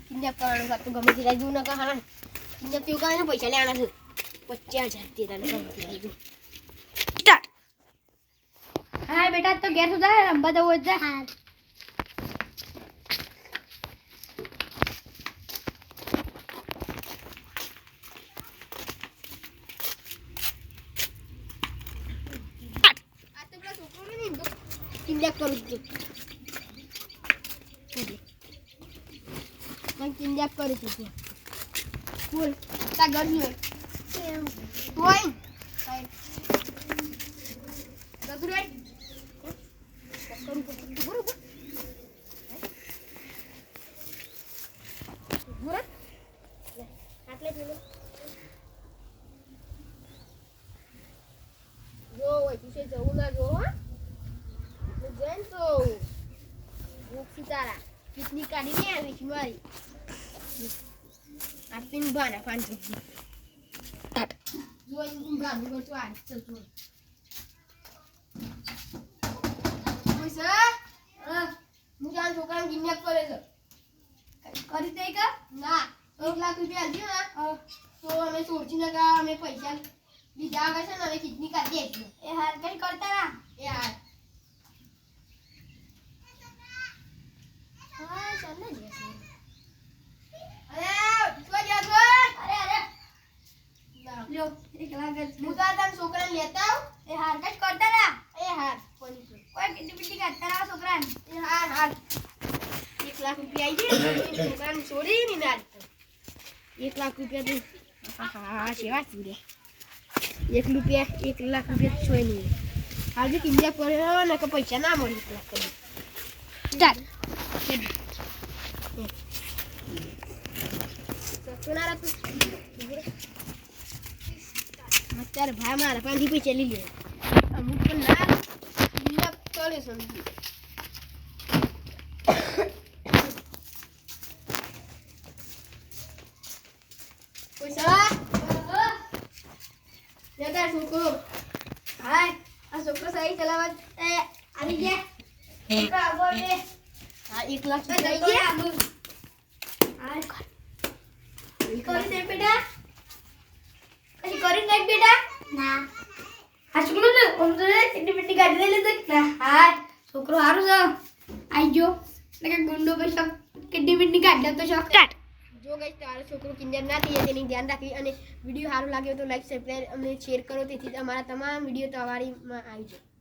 kidnap કરવાનું કાતું ગમે તે લાગુ ન કહાણ કિડનેપ પીવું કાને પૈસા લેવાના છે 50,000 તે તને ગમે તે લાગુ સ્ટાર્ટ હા બેટા તો ઘેર સુધા રંબા દો જા હા આ તો પેલા છોકરો ને કિડનેપ કરું છું मैं किंजप करी थी बोल ता घर में कोई गदुरे करू बरोबर बरोबर आटले पेलो जो ओय तुसे जवू ना जो हा जैन तो वो सितारा कितनी काढ़ी नहीं आई तुम्हारी आपन बाना 5 रुपया जो इन गांधी को तो आ चल तो पैसा मुझे आज छोकरा किडनैप करे છે કરી દે કે ના 1 લાખ રૂપિયા આલ્યો ના તો અમે સોચી નકા અમે પૈસા બીજા આવે છે ને અમે કિડની કાઢી દે એ હાર કઈ કરતા ના એ હાર હા ચાલ ને लो एक लाख मुदा तन छोकरा लेता ए हार कट करता ना ए हार कोई किड्डी पिड्डी करता ना छोकरा ए हार हार 1 लाख रुपया आई जे छोकरा ने छोड़ी नहीं ना 1 लाख रुपया दे हां सेवा छुरे 1 रुपया 1 लाख रुपया छोई नहीं आज किडनैप करे ना के पैसा ना मળી 1 लाख कर स्टार्ट सुनारा तू અત્યારે ભાઈ મારા 5 રૂપિયા ચલી લે અમુક પણ ના કિડનેપ કરે સમજી પૈસા લેતા છોકરો હાય આ છોકરો સહી ચલાવવા આવી ગયા છોકરા આગળ દે હા 1 લાખ થઈ ગયા હાય કરી દે બેટા કઈ કરી નાખ બેટા ના આ છોકરો ને ઓમદરે કિડની पिट्टी કાઢી લે તો હા છોકરો હારું છે આઈ ગયો એટલે ગુંડો પૈસા કિડની पिट्टी કાઢ લે તો શોખ સ્ટાર્ટ જો ગાઈસ તમારો છોકરો કિડનેપ ના થઈ તેની ધ્યાન રાખી અને વિડિયો સારો લાગ્યો તો લાઈક સબસ્ક્રાઇબ અને શેર કરો તેથી અમારા તમામ વિડિયો તમારી માં આવી જાય